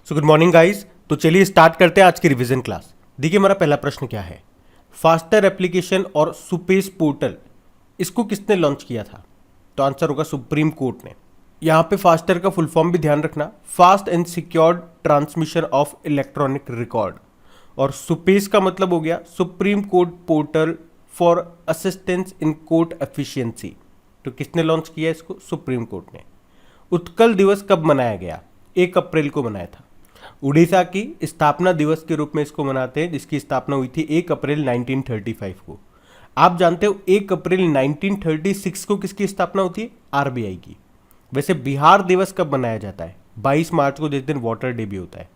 So good morning guys. तो चलिए start करते हैं आज की रिवीजन क्लास। देखिए हमारा पहला प्रश्न क्या है। फास्टर एप्लीकेशन और सुपेस पोर्टल इसको किसने लॉन्च किया था? तो आंसर होगा सुप्रीम कोर्ट ने। यहाँ पे फास्टर का फुल फॉर्म भी ध्यान रखना, fast and secured transmission of electronic record. और सुपेस का मतलब हो गया supreme court portal for assistance in court efficiency. तो किसने लॉन्च किया इसको? सुप्रीम कोर्ट ने। उत्कल दिवस कब मनाया गया? 1 अप्रैल को मनाया था। उड़ीसा की स्थापना दिवस के रूप में इसको मनाते हैं, जिसकी स्थापना हुई थी 1 अप्रैल 1935 को। आप जानते हो 1 अप्रैल 1936 को किसकी स्थापना होती है? आरबीआई की। वैसे बिहार दिवस कब मनाया जाता है? 22 मार्च को, जिस दिन वाटर डे भी होता है।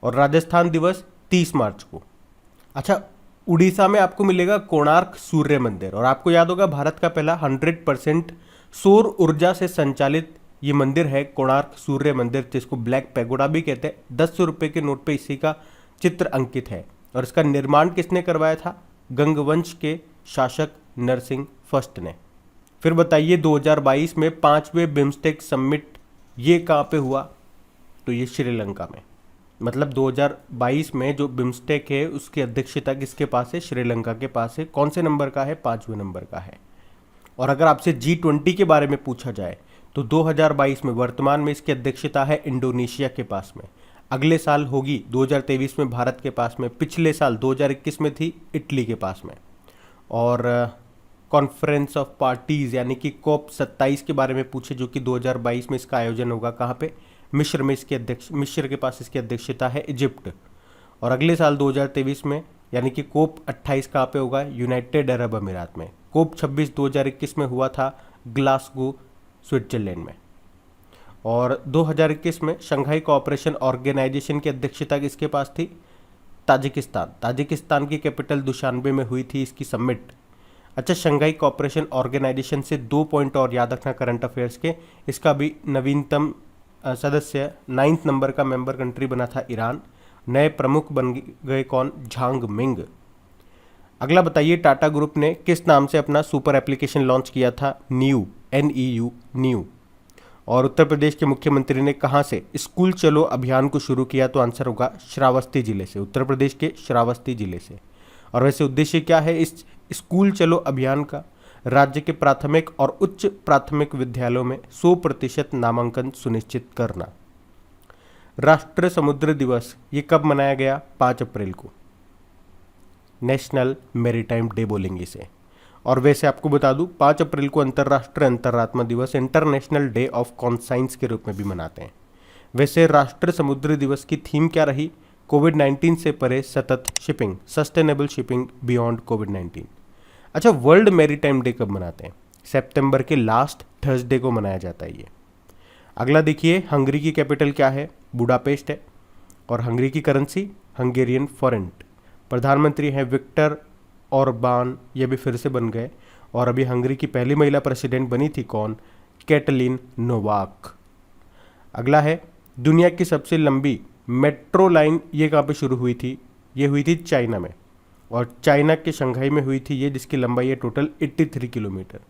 और राजस्थान दिवस 30 मार्च को। अच्छा, उड़ीसा में आपको मिलेगा कोणार्क सूर्य मंदिर। और आपको याद होगा भारत का पहला 100% सौर ऊर्जा से संचालित ये मंदिर है कोणार्क सूर्य मंदिर, जिसको ब्लैक पैगोडा भी कहते हैं। 10 रुपए के नोट पे इसी का चित्र अंकित है। और इसका निर्माण किसने करवाया था? गंगवंश के शासक नरसिंह फर्स्ट ने। फिर बताइए 2022 में 5वें बिम्स्टेक समिट ये कहाँ पे हुआ? तो ये श्रीलंका में। मतलब 2022 में जो बिम्स्टेक है उसकी अध्यक्षता किसके पास है? श्रीलंका के पास है। कौन से नंबर का है? 5वें नंबर का है। और अगर आपसे G20 के बारे में पूछा जाए तो 2022 में वर्तमान में इसकी अध्यक्षता है इंडोनेशिया के पास में। अगले साल होगी 2023 में भारत के पास में। पिछले साल 2021 में थी इटली के पास में। और कॉन्फ्रेंस ऑफ पार्टीज यानी कि COP 27 के बारे में पूछे, जो कि 2022 में इसका आयोजन होगा कहाँ पे? मिस्र में। मिस्र के पास इसकी अध्यक्षता है इजिप्ट। और अगले साल 2023 में यानी कि COP 28 कहाँ पे होगा? यूनाइटेड अरब अमीरात में। COP 26 2021 में हुआ था ग्लासगो स्विट्जरलैंड में। और 2021 में शंघाई कोऑपरेशन ऑर्गेनाइजेशन की अध्यक्षता किसके पास थी? ताजिकिस्तान की कैपिटल दुशानबे में हुई थी इसकी समिट। अच्छा, शंघाई कोऑपरेशन ऑर्गेनाइजेशन से 2 पॉइंट और याद रखना करंट अफेयर्स के। इसका भी नवीनतम सदस्य 9th नंबर का मेंबर कंट्री बना था ईरान। नए प्रमुख बन गए कौन? झांग मिंग। अगला बताइए, टाटा ग्रुप ने किस नाम से अपना सुपर एप्लीकेशन लॉन्च किया था? New, NEU, new. और उत्तर प्रदेश के मुख्यमंत्री ने कहाँ से स्कूल चलो अभियान को शुरू किया? तो आंसर होगा श्रावस्ती जिले से, उत्तर प्रदेश के श्रावस्ती जिले से। और वैसे उद्देश्य क्या है इस स्कूल चलो अभियान का? राज्य के प्राथमिक और उच्च प्राथमिक विद्यालयों में 100% नामांकन सुनिश्चित करना। राष्ट्रीय समुद्र दिवस ये कब मनाया गया? 5 अप्रैल को। नेशनल मैरीटाइम डे बोलेंगे इसे। और वैसे आपको बता दूं 5 अप्रैल को अंतर्राष्ट्रीय अंतरात्मा दिवस, इंटरनेशनल डे ऑफ कॉन्साइंस के रूप में भी मनाते हैं। वैसे राष्ट्रीय समुद्री दिवस की थीम क्या रही? कोविड-19 से परे सतत शिपिंग, सस्टेनेबल शिपिंग बियॉन्ड कोविड-19। अच्छा, वर्ल्ड मैरीटाइम डे कब मनाते हैं? सितंबर के लास्ट थर्सडे को मनाया जाता है ये। अगला देखिए, हंगरी की कैपिटल क्या है? बुडापेस्ट है। और हंगरी की करेंसी हंगेरियन फॉरेंट। प्रधानमंत्री हैं विक्टर ऑरबान, ये भी फिर से बन गए। और अभी हंगरी की पहली महिला प्रेसिडेंट बनी थी कौन? Catelyn Novak. अगला है, दुनिया की सबसे लंबी मेट्रो लाइन ये कहाँ पे शुरू हुई थी? ये हुई थी चाइना में। और चाइना के शंघाई में हुई थी ये, जिसकी लंबाई है टोटल 83 किलोमीटर।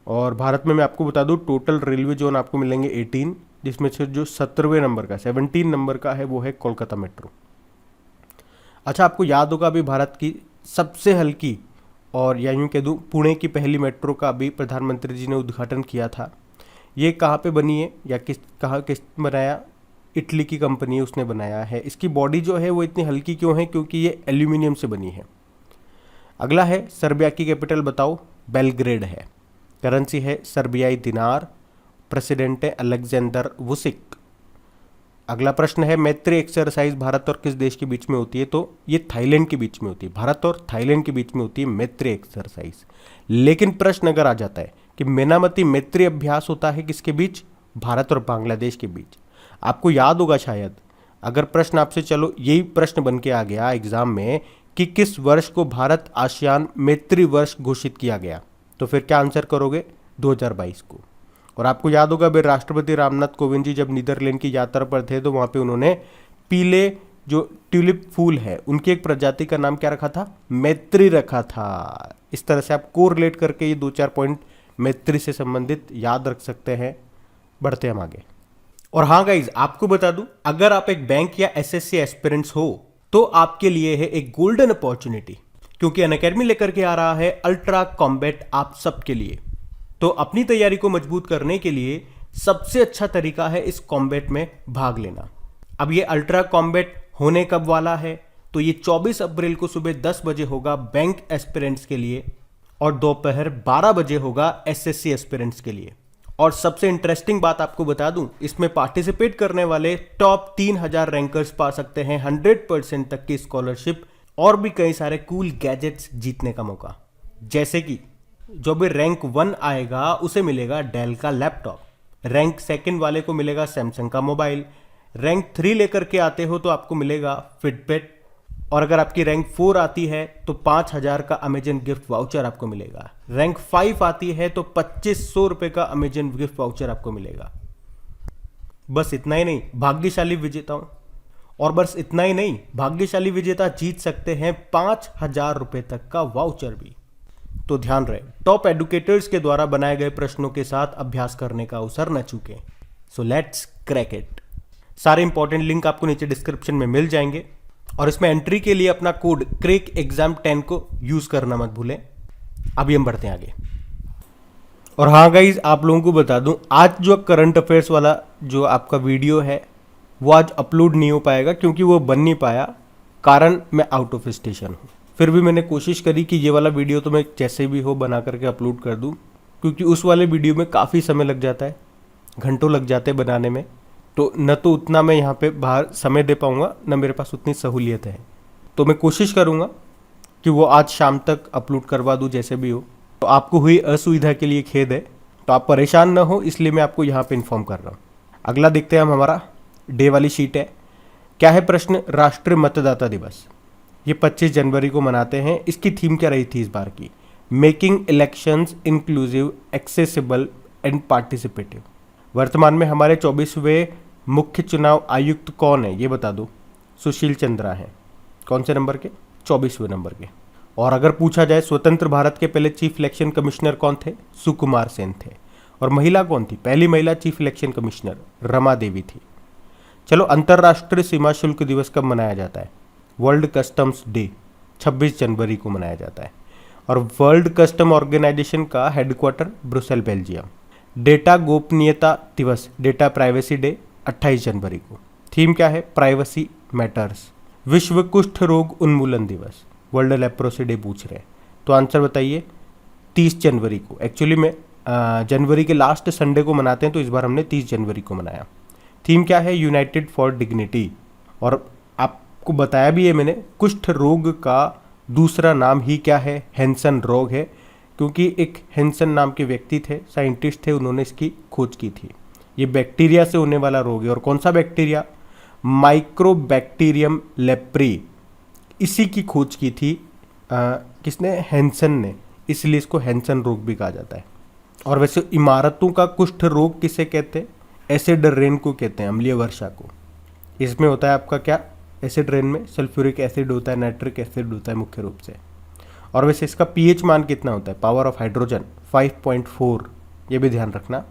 और भारत में मैं आपको बता दूं टोटल रेलवे जोन आपको मिलेंगे 18, जिसमें से जो 17वें नंबर का 17 नंबर का है वो है कोलकाता मेट्रो। अच्छा, आपको याद होगा अभी भारत की सबसे हल्की और या यूँ कह दूँ पुणे की पहली मेट्रो का अभी प्रधानमंत्री जी ने उद्घाटन किया था। ये कहाँ पे बनी है या किस बनाया? इटली की कंपनी है उसने बनाया है। इसकी बॉडी जो है वो इतनी हल्की क्यों है? क्योंकि ये एल्यूमिनियम से बनी है। अगला है, सर्बिया की कैपिटल बताओ? बेलग्रेड है। करेंसी है सर्बियाई दिनार। प्रेसिडेंट है अलेक्जेंडर वुसिक। अगला प्रश्न है, मैत्री एक्सरसाइज भारत और किस देश के बीच में होती है? तो ये थाईलैंड के बीच में होती है। भारत और थाईलैंड के बीच में होती है मैत्री एक्सरसाइज। लेकिन प्रश्न अगर आ जाता है कि मेनामती मैत्री अभ्यास होता है किसके बीच? भारत और बांग्लादेश के बीच। आपको याद होगा शायद, अगर प्रश्न आपसे चलो यही प्रश्न बन के आ गया एग्जाम में कि किस वर्ष को भारत आसियान मैत्री वर्ष घोषित किया गया, तो फिर क्या आंसर करोगे? 2022 को। और आपको याद होगा भाई राष्ट्रपति रामनाथ कोविंद जी जब नीदरलैंड की यात्रा पर थे तो वहाँ पे उन्होंने पीले जो ट्यूलिप फूल है उनकी एक प्रजाति का नाम क्या रखा था? मैत्री रखा था। इस तरह से आप कोरिलेट करके ये 2-4 पॉइंट मैत्री से संबंधित याद रख सकते हैं। बढ़ते हम आगे। और हाँ गाइज, आपको बता दूं, अगर आप एक बैंक या एसएससी एस्पिरेंट्स हो तो आपके लिए है एक गोल्डन अपॉर्चुनिटी, क्योंकि अनअकैडमी लेकर के आ रहा है अल्ट्रा कॉम्बैट आप सबके लिए। तो अपनी तैयारी को मजबूत करने के लिए सबसे अच्छा तरीका है इस कॉम्बैट में भाग लेना। अब ये अल्ट्रा कॉम्बैट होने कब वाला है, तो ये 24 अप्रैल को सुबह 10 बजे होगा बैंक एस्पिरेंट्स के लिए, और दोपहर 12 बजे होगा एसएससी एस्पिरेंट्स के लिए। और सबसे इंटरेस्टिंग बात आपको बता दूं, इसमें पार्टिसिपेट करने वाले टॉप 3000 रैंकर्स पा सकते हैं 100% तक की स्कॉलरशिप और भी कई सारे कूल गैजेट्स जीतने का मौका। जैसे कि जो भी रैंक 1 आएगा उसे मिलेगा डेल का लैपटॉप, रैंक 2 वाले को मिलेगा सैमसंग का मोबाइल, रैंक 3 लेकर के आते हो तो आपको मिलेगा फिटबिट, और अगर आपकी रैंक 4 आती है तो 5000 का अमेजन गिफ्ट वाउचर आपको मिलेगा, रैंक 5 आती है तो 2500 रुपए का अमेजन गिफ्ट वाउचर आपको मिलेगा। बस इतना ही नहीं, भाग्यशाली विजेताओं, और बस इतना ही नहीं, भाग्यशाली विजेता जीत सकते हैं 5000 रुपए तक का वाउचर भी। तो ध्यान रहे, टॉप एडुकेटर्स के द्वारा बनाए गए प्रश्नों के साथ अभ्यास करने का अवसर न चूकें। So let's crack it. सारे इंपॉर्टेंट लिंक आपको नीचे डिस्क्रिप्शन में मिल जाएंगे, और इसमें एंट्री के लिए अपना कोड क्रेक एग्जाम 10 को यूज करना मत भूलें। अभी हम बढ़ते हैं आगे। और हाँ गाइज, आप लोगों को बता दूं, आज जो करंट अफेयर्स वाला जो आपका वीडियो है वो आज अपलोड नहीं हो पाएगा, क्योंकि वो बन नहीं पाया, कारण मैं आउट ऑफ स्टेशन हूँ। फिर भी मैंने कोशिश करी कि ये वाला वीडियो तो मैं जैसे भी हो बना करके अपलोड कर दूँ, क्योंकि उस वाले वीडियो में काफ़ी समय लग जाता है, घंटों लग जाते हैं बनाने में। तो न तो उतना मैं यहाँ पे बाहर समय दे पाऊँगा, न मेरे पास उतनी सहूलियत है। तो मैं कोशिश करूँगा कि वो आज शाम तक अपलोड करवा दूँ जैसे भी हो। तो आपको हुई असुविधा के लिए खेद है, तो आप परेशान न हो, इसलिए मैं आपको यहाँ पे इन्फॉर्म कर रहा हूँ। अगला देखते हैं हम, हमारा डे वाली शीट है। क्या है प्रश्न? राष्ट्रीय मतदाता दिवस ये 25 जनवरी को मनाते हैं। इसकी थीम क्या रही थी इस बार की? Making elections inclusive, accessible and participative. वर्तमान में हमारे 24वें मुख्य चुनाव आयुक्त कौन है ये बता दो। सुशील चंद्रा हैं। कौन से नंबर के? 24वें नंबर के। और अगर पूछा जाए स्वतंत्र भारत के पहले चीफ इलेक्शन कमिश्नर कौन थे? सुकुमार सेन थे। और महिला कौन थी? पहली महिला chief election commissioner Rama Devi थी। चलो, अंतर्राष्ट्रीय सीमा शुल्क दिवस कब मनाया जाता है? वर्ल्ड कस्टम्स डे 26 जनवरी को मनाया जाता है। और वर्ल्ड कस्टम ऑर्गेनाइजेशन का हेडक्वार्टर ब्रुसेल, बेल्जियम। डेटा गोपनीयता दिवस, डेटा प्राइवेसी डे 28 जनवरी को। थीम क्या है? Privacy matters. विश्व कुष्ठ रोग उन्मूलन दिवस, वर्ल्ड लेप्रोसी डे पूछ रहे हैं, तो आंसर बताइए। 30 जनवरी को। एक्चुअली में जनवरी के लास्ट संडे को मनाते हैं, तो इस बार हमने 30 जनवरी को मनाया। थीम क्या है? United for dignity. और आपको बताया भी है मैंने, कुष्ठ रोग का दूसरा नाम ही क्या है? हैंसन रोग है, क्योंकि एक हैंसन नाम के व्यक्ति थे, साइंटिस्ट थे, उन्होंने इसकी खोज की थी। ये बैक्टीरिया से होने वाला रोग है। और कौन सा बैक्टीरिया? Mycobacterium leprae. इसी की खोज की थी किसने? हैंसन ने। इसलिए इसको हैंसन रोग भी कहा जाता है। और वैसे इमारतों का कुष्ठ रोग किसे कहते हैं? एसिड रेन को कहते हैं, अम्लीय वर्षा को। इसमें होता है आपका क्या? एसिड रेन में सल्फ्यूरिक एसिड होता है, नाइट्रिक एसिड होता है मुख्य रूप से। और वैसे इसका पीएच मान कितना होता है? पावर ऑफ हाइड्रोजन 5.4, ये भी ध्यान रखना।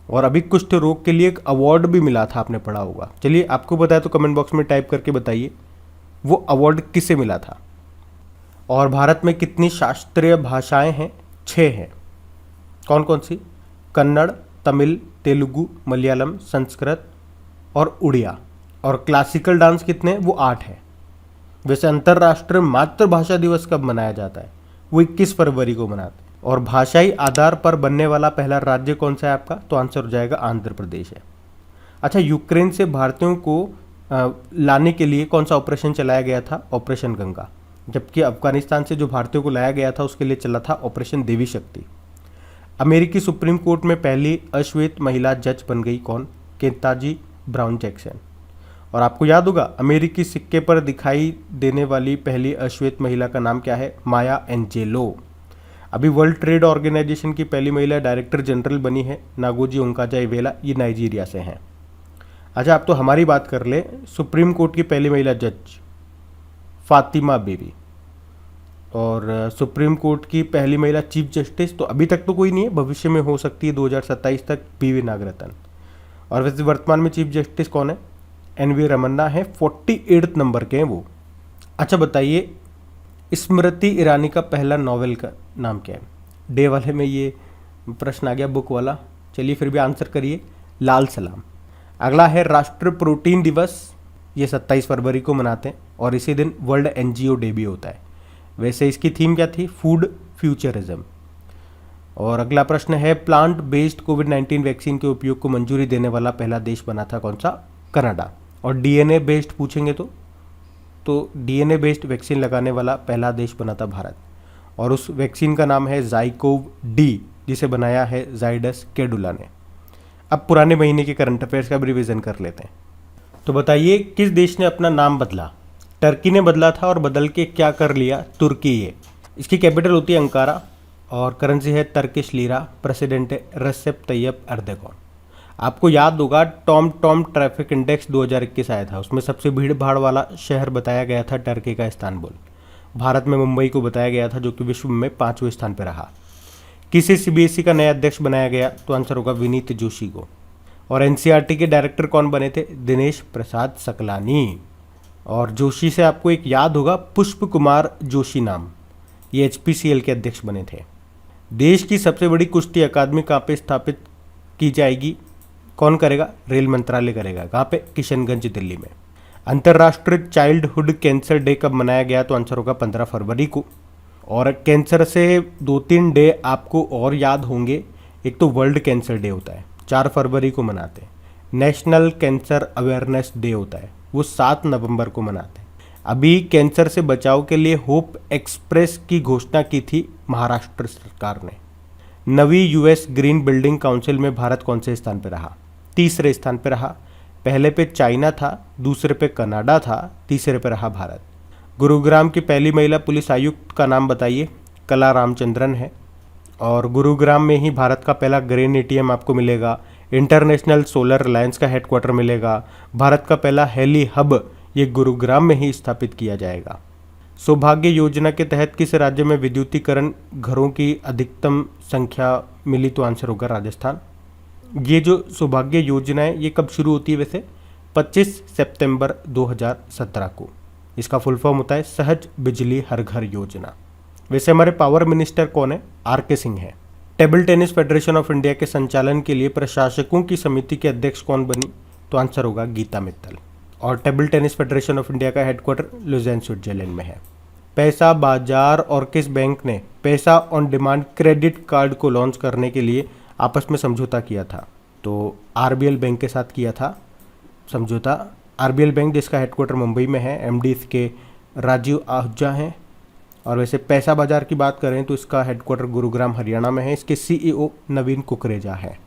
और अभी कुष्ठ रोग के लिए एक अवार्ड भी मिला था, आपने पढ़ा होगा। चलिए, आपको पता है तो कमेंट बॉक्स में टाइप करके बताइए वो अवार्ड किसे मिला था। और भारत में कितनी शास्त्रीय भाषाएं हैं? 6 हैं। कौन कौन सी? कन्नड़, तमिल, तेलुगु, मलयालम, संस्कृत और उड़िया। और क्लासिकल डांस कितने? वो 8 है। वैसे अंतर्राष्ट्रीय मातृभाषा दिवस कब मनाया जाता है? वो 21 फरवरी को मनाते हैं। और भाषाई आधार पर बनने वाला पहला राज्य कौन सा है आपका? तो आंसर हो जाएगा आंध्र प्रदेश है। अच्छा, यूक्रेन से भारतीयों को लाने के लिए कौन सा ऑपरेशन चलाया गया था? ऑपरेशन गंगा। जबकि अफगानिस्तान से जो भारतीयों को लाया गया था उसके लिए चला था ऑपरेशन देवी शक्ति। अमेरिकी सुप्रीम कोर्ट में पहली अश्वेत महिला जज बन गई कौन? केंताजी ब्राउन जैक्सन। और आपको याद होगा, अमेरिकी सिक्के पर दिखाई देने वाली पहली अश्वेत महिला का नाम क्या है? माया एंजेलो। अभी वर्ल्ड ट्रेड ऑर्गेनाइजेशन की पहली महिला डायरेक्टर जनरल बनी है नागोजी ओंकाजा-इवेला, ये नाइजीरिया से हैं। अच्छा, आप तो हमारी बात कर ले। सुप्रीम कोर्ट की पहली महिला जज फातिमा बीवी। और सुप्रीम कोर्ट की पहली महिला चीफ जस्टिस तो अभी तक तो कोई नहीं है, भविष्य में हो सकती है 2027 तक, बीवी नागरत्न। और वैसे वर्तमान में चीफ जस्टिस कौन है? एन.वी. रमन्ना है, 48 नंबर के हैं वो। अच्छा बताइए, स्मृति ईरानी का पहला नॉवेल का नाम क्या है? डे वाले में ये प्रश्न आ गया, बुक वाला। चलिए फिर भी आंसर करिए, लाल सलाम। अगला है राष्ट्रीय प्रोटीन दिवस, ये 27 फरवरी को मनाते हैं और इसी दिन वर्ल्ड एनजीओ डे भी होता है। वैसे इसकी थीम क्या थी? Food futurism. और अगला प्रश्न है, प्लांट बेस्ड कोविड-19 वैक्सीन के उपयोग को मंजूरी देने वाला पहला देश बना था कौन सा? कनाडा। और डीएनए बेस्ड पूछेंगे तो डीएनए बेस्ड वैक्सीन लगाने वाला पहला देश बना था भारत, और उस वैक्सीन का नाम है ज़ाइकोव डी, जिसे बनाया है जाइडस कैडिला ने। अब पुराने महीने के करंट अफेयर्स का भी रिवीजन कर लेते हैं। तो बताइए, किस देश ने अपना नाम बदला? टर्की ने बदला था, और बदल के क्या कर लिया? तुर्की है। इसकी कैपिटल होती है अंकारा और करेंसी है टर्किश लीरा। प्रेसिडेंट है रेसेप तैयब एर्दोगन। आपको याद होगा टॉम ट्रैफिक इंडेक्स 2021 आया था, उसमें सबसे भीड़ भाड़ वाला शहर बताया गया था टर्की का इस्तांबुल। भारत में मुंबई को बताया गया था, जो कि विश्व में 5वें स्थान पर रहा। किसे सीबीएसई का नया अध्यक्ष बनाया गया? तो आंसर होगा विनीत जोशी को। और एनसीईआरटी के डायरेक्टर कौन बने थे? दिनेश प्रसाद सकलानी। और जोशी से आपको एक याद होगा, पुष्प कुमार जोशी नाम, ये एचपीसीएल के अध्यक्ष बने थे। देश की सबसे बड़ी कुश्ती अकादमी कहाँ पे स्थापित की जाएगी? कौन करेगा? रेल मंत्रालय करेगा। कहाँ पे? किशनगंज, दिल्ली में। अंतर्राष्ट्रीय चाइल्डहुड कैंसर डे कब मनाया गया? तो आंसर होगा 15 फरवरी को। और कैंसर से 2-3 डे आपको और याद होंगे। एक तो वर्ल्ड कैंसर डे होता है, 4 फरवरी को मनाते हैं। नेशनल कैंसर अवेयरनेस डे होता है, वो 7 नवंबर को मनाते हैं। अभी कैंसर से बचाव के लिए होप एक्सप्रेस की घोषणा की थी महाराष्ट्र सरकार ने। नवी यूएस ग्रीन बिल्डिंग काउंसिल में भारत कौन से स्थान पर रहा? तीसरे स्थान पर रहा। पहले पे चाइना था, दूसरे पे कनाडा था, तीसरे पे रहा भारत। गुरुग्राम की पहली महिला पुलिस आयुक्त का नाम बताइए? कला रामचंद्रन है। और गुरुग्राम में ही भारत का पहला ग्रेन एटीएम आपको मिलेगा। इंटरनेशनल सोलर अलायंस का हेडक्वार्टर मिलेगा। भारत का पहला हेली हब ये गुरुग्राम में ही स्थापित किया जाएगा। सौभाग्य योजना के तहत किस राज्य में विद्युतीकरण घरों की अधिकतम संख्या मिली? तो आंसर होगा राजस्थान। ये जो सौभाग्य योजना है ये कब शुरू होती है? वैसे 25 सितंबर 2017 को। इसका फुल फॉर्म होता है सहज बिजली हर घर योजना। वैसे हमारे पावर मिनिस्टर कौन है? आर.के. सिंह है। Table tennis federation of India के संचालन के लिए प्रशासकों की समिति के अध्यक्ष कौन बनी? तो आंसर होगा गीता मित्तल। और table tennis federation of India का हेडक्वार्टर लुज़ेन, स्विट्जरलैंड में है। पैसा बाजार और किस बैंक ने पैसा ऑन डिमांड क्रेडिट कार्ड को लॉन्च करने के लिए आपस में समझौता किया था? तो आरबीएल बैंक के साथ किया था समझौता। आरबीएल बैंक जिसका हेडक्वार्टर मुंबई में है, एमडी इसके राजीव आहूजा हैं। और वैसे पैसा बाजार की बात करें तो इसका हेडक्वार्टर गुरुग्राम, हरियाणा में है। इसके सीईओ नवीन कुकरेजा है।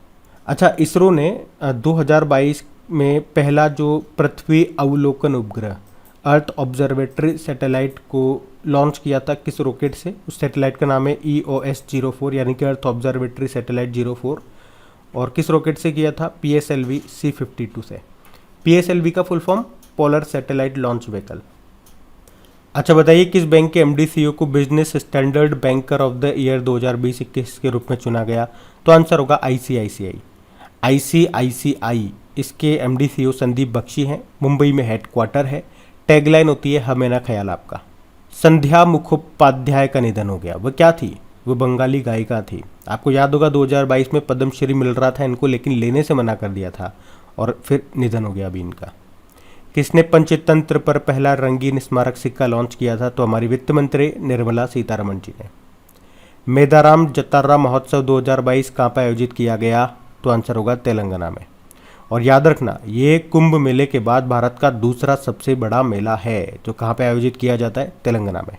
अच्छा, इसरो ने 2022 में पहला जो पृथ्वी अवलोकन उपग्रह अर्थ ऑब्जर्वेटरी सैटेलाइट को लॉन्च किया था किस रॉकेट से? उस सैटेलाइट का नाम है EOS-04, यानी कि अर्थ ऑब्जर्वेटरी सैटेलाइट 04। और किस रॉकेट से किया था? PSLV C-52 से। PSLV का full form polar satellite launch vehicle. अच्छा बताइए, किस बैंक के एमडी सीईओ को business standard banker of the year 2020-21 के रूप में चुना गया? तो आंसर होगा ICICI। इसके एमडी सीईओ संदीप बख्शी हैं। मुंबई में हेडक्वार्टर है। टैगलाइन होती है हमें ना ख्याल आपका। संध्या मुखोपाध्याय का निधन हो गया। वह क्या थी? वो बंगाली गायिका थी। आपको याद होगा 2022 में पद्मश्री मिल रहा था इनको, लेकिन लेने से मना कर दिया था और फिर निधन हो गया अभी इनका। किसने पंचतंत्र पर पहला रंगीन स्मारक सिक्का लॉन्च किया था? तो हमारी वित्त मंत्री निर्मला सीतारमण जी ने। मेदाराम जतारा महोत्सव 2022 कहाँ पर आयोजित किया गया? तो आंसर होगा तेलंगाना में। और याद रखना, ये कुंभ मेले के बाद भारत का दूसरा सबसे बड़ा मेला है, जो कहाँ पे आयोजित किया जाता है? तेलंगाना में।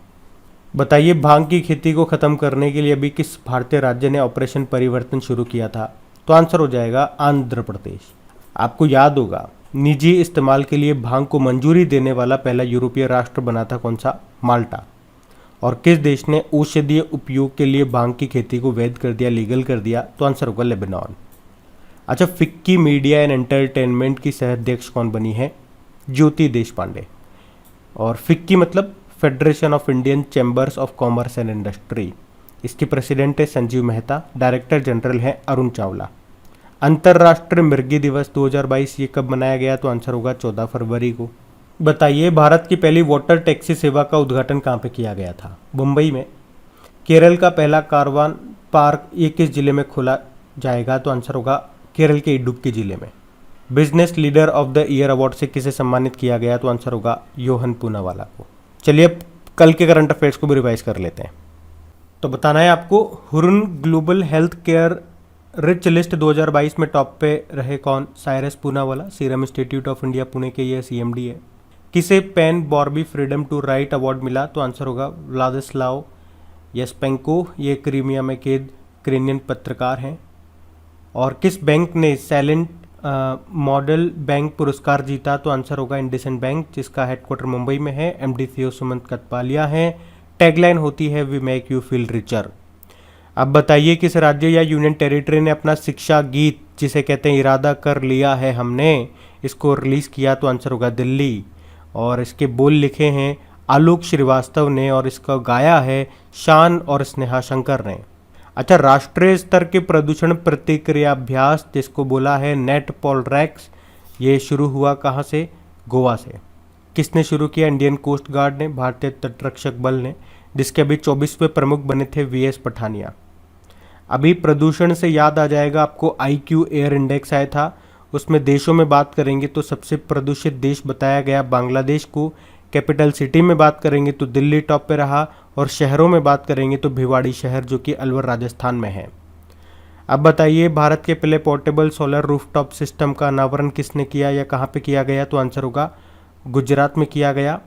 बताइए, भांग की खेती को खत्म करने के लिए अभी किस भारतीय राज्य ने ऑपरेशन परिवर्तन शुरू किया था? तो आंसर हो जाएगा आंध्र प्रदेश। आपको याद होगा, निजी इस्तेमाल के लिए भांग को मंजूरी देने वाला पहला यूरोपीय राष्ट्र बना था कौन सा? माल्टा। और किस देश ने औषधीय उपयोग के लिए भांग की खेती को वैध कर दिया, लीगल कर दिया? तो आंसर होगा लेबनान। अच्छा, फिक्की मीडिया एंड एंटरटेनमेंट की सह अध्यक्ष कौन बनी है? ज्योति देशपांडे। और फिक्की मतलब federation of Indian chambers of commerce and industry. इसके प्रेसिडेंट है संजीव मेहता। डायरेक्टर जनरल है अरुण चावला। अंतर्राष्ट्रीय मृगी दिवस 2022 ये कब मनाया गया? तो आंसर होगा 14 फरवरी को। बताइए भारत की पहली वाटर टैक्सी सेवा का उद्घाटन कहाँ पे किया गया था? मुंबई में। केरल का पहला कारवान पार्क ये किस जिले में खोला जाएगा? तो आंसर होगा केरल के इडुक्की जिले में। Business leader of the year award से किसे सम्मानित किया गया? तो आंसर होगा योहन पूनावाला को। चलिए अब कल के करंट अफेयर्स को भी रिवाइज कर लेते हैं। तो बताना है आपको, Hurun global health care rich list 2022 में टॉप पे रहे कौन? Cyrus Poonawalla, Serum Institute of India Pune के ये सीएमडी है। किसे PEN Barbey freedom to write award मिला? तो आंसर होगा व्लादिस्लाव यशपेंको, ये क्रीमिया में कैद यूक्रेनियन पत्रकार हैं। और किस बैंक ने साइलेंट मॉडल बैंक पुरस्कार जीता? तो आंसर होगा इंडसइंड बैंक, जिसका हेडक्वार्टर मुंबई में है। एमडी सीईओ सुमंत कतपालिया हैं। टैगलाइन होती है we make you feel richer. अब बताइए किस राज्य या यूनियन टेरिटरी ने अपना शिक्षा गीत, जिसे कहते हैं इरादा कर लिया है हमने, इसको रिलीज किया? तो आंसर होगा दिल्ली। और इसके बोल लिखे हैं आलोक श्रीवास्तव ने और इसका गाया है शान और स्नेहा शंकर ने। अच्छा, राष्ट्रीय स्तर के प्रदूषण प्रतिक्रियाभ्यास जिसको बोला है नेट पॉलरैक्स, ये शुरू हुआ कहाँ से? गोवा से। किसने शुरू किया? इंडियन कोस्ट गार्ड ने, भारतीय तटरक्षक बल ने, जिसके अभी 24वें प्रमुख बने थे वीएस पठानिया। अभी प्रदूषण से याद आ जाएगा आपको, IQ एयर इंडेक्स आया था, उसमें देशों में बात करेंगे तो सबसे प्रदूषित देश बताया गया बांग्लादेश को। कैपिटल सिटी में बात करेंगे तो दिल्ली टॉप पे रहा, और शहरों में बात करेंगे तो भिवाड़ी शहर जो कि अलवर राजस्थान में है। अब बताइए भारत के पहले पोर्टेबल सोलर रूफटॉप सिस्टम का अनावरण किसने किया या कहाँ पे किया गया? तो आंसर होगा गुजरात में किया गया।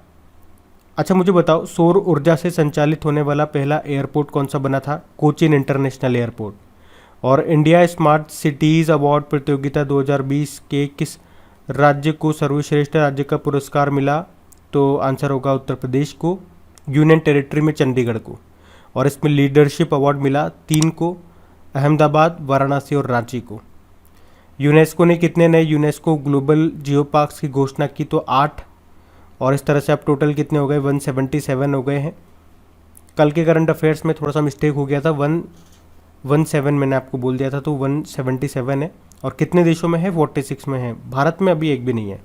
अच्छा मुझे बताओ, सौर ऊर्जा से संचालित होने वाला पहला एयरपोर्ट कौन सा बना था? Cochin international airport. और इंडिया स्मार्ट सिटीज़ अवार्ड प्रतियोगिता 2020 के किस राज्य को सर्वश्रेष्ठ राज्य का पुरस्कार मिला? तो आंसर होगा उत्तर प्रदेश को। यूनियन टेरिटरी में चंडीगढ़ को। और इसमें लीडरशिप अवार्ड मिला 3 को, अहमदाबाद, वाराणसी और रांची को। यूनेस्को ने कितने नए यूनेस्को ग्लोबल जियो पार्क्स की घोषणा की? तो 8। और इस तरह से अब टोटल कितने हो गए? 177 हो गए हैं। कल के करंट अफेयर्स में थोड़ा सा मिस्टेक हो गया था, 117 मैंने आपको बोल दिया था, तो 177 है। और कितने देशों में है? 46 में है। भारत में अभी एक भी नहीं है।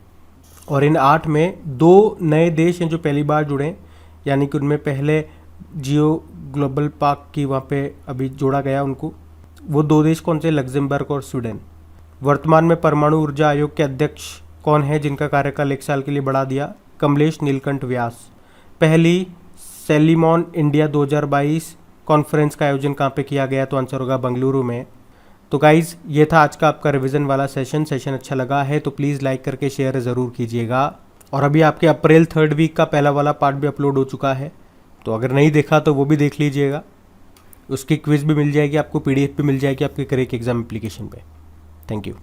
और इन 8 में 2 नए देश हैं जो पहली बार जुड़े, यानी कि उनमें पहले जियो ग्लोबल पार्क की वहाँ पे अभी जोड़ा गया उनको। वो 2 देश कौन से? लग्जमबर्ग और स्वीडन। वर्तमान में परमाणु ऊर्जा आयोग के अध्यक्ष कौन है जिनका कार्यकाल 1 साल के लिए बढ़ा दिया? कमलेश नीलकंठ व्यास। पहली सेलिमॉन इंडिया 2022 कॉन्फ्रेंस का आयोजन कहाँ पे किया गया? तो आंसर होगा बेंगलुरु में। तो गाइज ये था आज का आपका रिवीजन वाला सेशन अच्छा लगा है तो प्लीज़ लाइक करके शेयर ज़रूर कीजिएगा। और अभी आपके अप्रैल 3rd वीक का पहला वाला पार्ट भी अपलोड हो चुका है, तो अगर नहीं देखा तो वो भी देख लीजिएगा। उसकी क्विज़ भी मिल जाएगी आपको, PDF भी मिल जाएगी आपके करेक्ट एग्जाम एप्लीकेशन पे। Thank you.